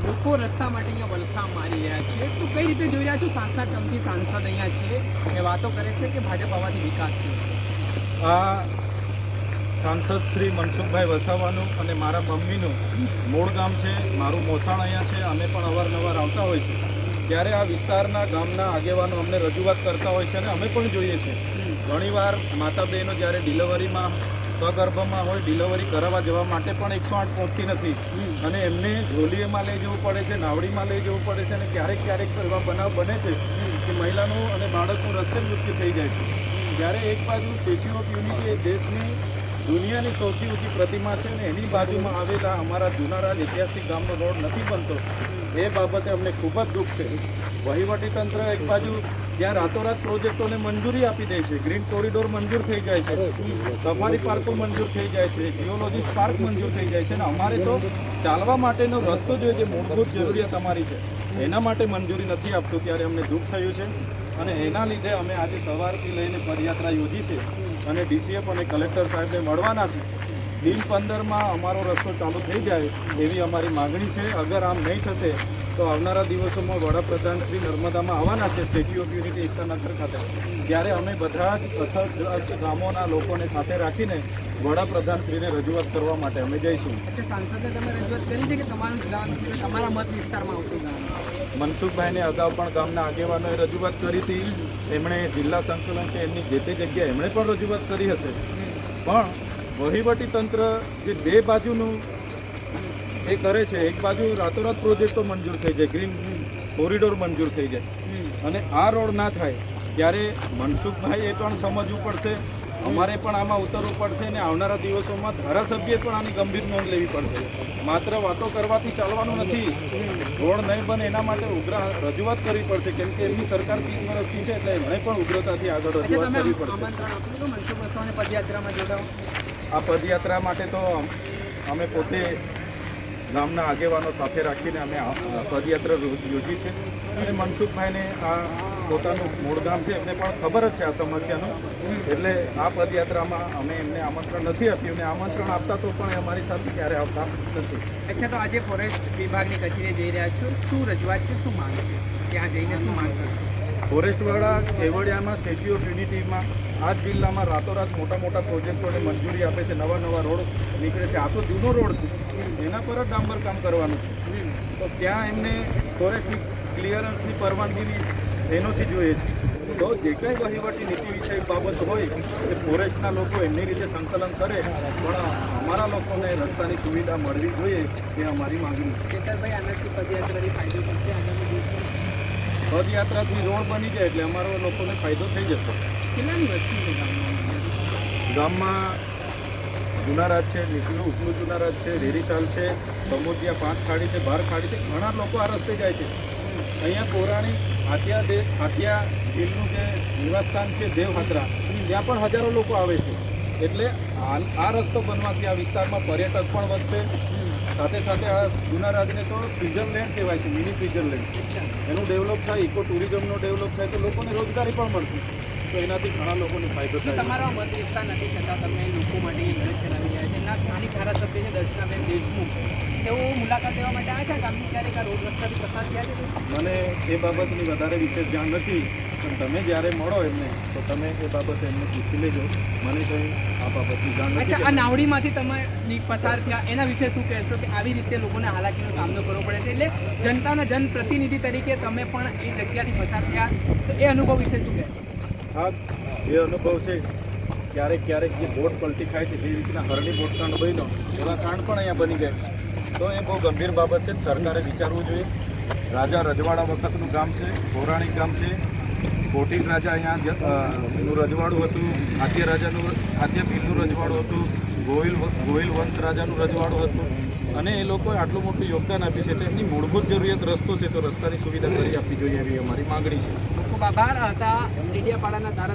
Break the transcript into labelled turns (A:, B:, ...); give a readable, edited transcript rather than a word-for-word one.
A: લોકો રસ્તા માટે અહીંયા વલખા મારી રહ્યા છે, તો કઈ રીતે જોઈ રહ્યા છો? 7-7 ટર્મથી સાંસદ અહીંયા છે, એ વાતો કરે છે કે ભાજપ આવવાથી વિકાસ છે.
B: આ સાંસદ શ્રી મનસુખભાઈ વસાવાનું અને મારા મમ્મીનું મૂળ ગામ છે, મારું મોસાણ અહીંયા છે. અમે પણ અવારનવાર આવતા હોય છે, ત્યારે આ વિસ્તારના ગામના આગેવાનો અમને રજૂઆત કરતા હોય છે અને અમે પણ જોઈએ છીએ. ઘણીવાર માતા બહેનો જ્યારે ડિલિવરીમાં સગર્ભમાં હોય, ડિલિવરી કરાવવા જવા માટે પણ 108 પહોંચતી નથી અને એમને ઝોલીએમાં લઈ જવું પડે છે, નાવડીમાં લઈ જવું પડે છે અને ક્યારેક એવા બનાવ બને છે કે મહિલાનું અને બાળકનું રસ્તે મૃત્યુ થઈ જાય છે. જ્યારે એક બાજુ સ્ટેચ્યુ ઓફ યુનિટી એ દેશની દુનિયાની સૌથી ઊંચી પ્રતિમા છે અને એની બાજુમાં આવેલા અમારા જૂનારાજ ઐતિહાસિક ગામનો રોડ નથી બનતો, એ બાબતે અમને ખૂબ જ દુઃખ છે. વહીવટીતંત્ર એક બાજુ ત્યાં રાતોરાત પ્રોજેક્ટોને મંજૂરી આપી દે છે, ગ્રીન કોરિડોર મંજૂર થઈ જાય છે, સફારી પાર્કો મંજૂર થઈ જાય છે, જીઓલોજીસ્ટ પાર્ક મંજૂર થઈ જાય છે અને અમારે તો ચાલવા માટેનો રસ્તો જોઈએ, જે મૂળભૂત જરૂરિયાત અમારી છે, એના માટે મંજૂરી નથી આપતું. ત્યારે અમને દુઃખ થયું છે અને એના લીધે અમે આજે સવારથી લઈને પદયાત્રા યોજી છે અને ડીસીએફ અને કલેક્ટર સાહેબને મળવાના છે. દિન 15માં અમારો રસ્તો ચાલુ થઈ જાય એવી અમારી માગણી છે. અગર આમ નહીં થશે તો આવનારા દિવસોમાં વડાપ્રધાન શ્રી નર્મદામાં આવવાના છે, સ્ટેચ્યુ ઓફ યુનિટી એકતાનગર ખાતે. ત્યારે અમે બધા જ અસરગ્રસ્ત ગામોના લોકોને સાથે રાખીને વડાપ્રધાનશ્રીને રજૂઆત કરવા માટે અમે જઈશું.
A: સાંસદે તમે રજૂઆત કરી છે કે તમારું ગામ તમારા મત વિસ્તારમાં આવતું ગામ?
B: મનસુખભાઈને અગાઉ પણ ગામના આગેવાનોએ રજૂઆત કરી હતી. એમણે જિલ્લા સંકલન કે એમની જે તે જગ્યાએ એમણે પણ રજૂઆત કરી હશે, પણ વહીવટી તંત્ર જે બે બાજુનું એ કરે છે, એક બાજુ રાતોરાત પ્રોજેક્ટો મંજૂર થઈ જાય, ગ્રીન કોરિડોર મંજૂર થઈ જાય અને આ રોડ ના થાય, ત્યારે મનસુખભાઈએ પણ સમજવું પડશે, અમારે પણ આમાં ઉતરવું પડશે અને આવનારા દિવસોમાં ધારાસભ્યએ પણ આની ગંભીર નોંધ લેવી પડશે. માત્ર વાતો કરવાથી ચાલવાનું નથી, રોડ નહીં બને એના માટે ઉગ્ર રજૂઆત કરવી પડશે, કેમ કે એમની સરકાર 30 વર્ષથી છે, એટલે એમણે પણ ઉગ્રતાથી આગળ રજૂઆત કરવી પડશે. આ પદયાત્રા માટે તો અમે પોતે ગામના આગેવાનો સાથે રાખીને અમે પદયાત્રા યોજી છે અને મનસુખભાઈને આ પોતાનું મૂળ ગામ છે, એમને પણ ખબર જ છે આ સમસ્યાનું, એટલે આ પદયાત્રામાં અમે એમને આમંત્રણ નથી આપ્યું અને આમંત્રણ આપતા તો પણ અમારી સાથે ક્યારે આવતા નથી.
A: અચ્છા, તો આજે ફોરેસ્ટ વિભાગની કચેરીએ જઈ રહ્યા છો, શું રજૂઆત છે, શું માંગ છે, ત્યાં જઈને શું માંગ કરશો?
B: ફોરેસ્ટવાળા કેવડિયામાં સ્ટેચ્યુ ઓફ યુનિટીમાં આ જ જિલ્લામાં રાતોરાત મોટા પ્રોજેક્ટોને મંજૂરી આપે છે, નવા રોડ નીકળે છે. આ તો જૂનો રોડ છે, એના પર જ ડાંબર કામ કરવાનું છે, તો ત્યાં એમને ફોરેસ્ટની ક્લિયરન્સની પરવાનગીની એનઓસી જોઈએ છે. તો જે કંઈ વહીવટી નીતિ વિષયક બાબત હોય એ ફોરેસ્ટના લોકો એમની રીતે સંકલન કરે, પણ અમારા લોકોને રસ્તાની સુવિધા મળવી જોઈએ એ અમારી માંગણી છે.
A: કેતરભાઈ, આનાથી પદયાત્રાથી ફાયદો થશે આગામી દિવસોમાં?
B: પદયાત્રાથી રોડ બની જાય એટલે અમારા લોકોને ફાયદો થઈ જશે.
A: કેટલાની વસ્તી છે
B: ગામમાં? જુનારાજ છે, નીચલું ઉપલું જુનારાજ છે, રેરીસાલ છે, બમોદિયા 5 ખાડી છે, 12 ખાડી છે. ઘણા લોકો આ રસ્તે જાય છે. અહીંયા પૌરાણિક હાથિયા હિલનું જે નિવાસસ્થાન છે દેવહાત્રા, ત્યાં પણ હજારો લોકો આવે છે. એટલે આ રસ્તો બનવાથી આ વિસ્તારમાં પર્યટક પણ વધશે, સાથે સાથે આ જુનારાજને તો સ્વિટ્ઝરલેન્ડ કહેવાય છે, મિની સ્વિટ્ઝરલેન્ડ. એનું ડેવલપ થાય, ઇકો ટુરિઝમનો ડેવલપ થાય તો લોકોને રોજગારી પણ મળશે, તો એનાથી ઘણા લોકોને ફાયદો થાય.
A: તમારો મત વિસ્તાર નથી છતાં તમે લોકો માટે લડત ચલાવી રહ્યા છે. એના સ્થાનિક ધારાસભ્ય છે દર્શનાબેન દેશમુખ, તેઓ મુલાકાત લેવા માટે આવ્યા છે ગામની, ક્યારેક આ રોડ રસ્તાથી પસાર થયા છે?
B: મને એ બાબતની વધારે વિશેષ જાણ નથી, પણ તમે જ્યારે મળો એમને તો તમે એ બાબતે એમને પૂછી લેજો. મને કંઈ આ બાબતની જાણ નથી.
A: અચ્છા, આ નાવડીમાંથી તમે પસાર થયા, એના વિશે શું કહેશો કે આવી રીતે લોકોને હાલાકીનો સામનો કરવો પડે છે? એટલે જનતાના જનપ્રતિનિધિ તરીકે તમે પણ એ જગ્યાથી પસાર થયા, તો એ અનુભવ વિશે શું કહેશો?
B: હા, જે અનુભવ છે, ક્યારેક જે બોટ પલટી ખાય છે, જે રીતના હરણી બોટકાંડ બન્યો એવા કાંડ પણ અહીંયા બની ગયા, તો એ બહુ ગંભીર બાબત છે. સરકારે વિચારવું જોઈએ. રાજા રજવાડા વખતનું ગામ છે, પૌરાણિક ગામ છે. કોટિલ રાજા અહીંયા એનું રજવાડું હતું, હાથિયા ભીલનું રજવાડું હતું, ગોહિલ વંશ રાજાનું રજવાડું હતું અને એ લોકોએ આટલું મોટું યોગદાન આપ્યું છે. તો એમની મૂળભૂત જરૂરિયાત રસ્તો છે, તો રસ્તાની સુવિધા કરી આપવી જોઈએ એવી અમારી માગણી છે.
A: ખૂબ આભાર હતા ડેડિયાપાડાના ધારાસભ્ય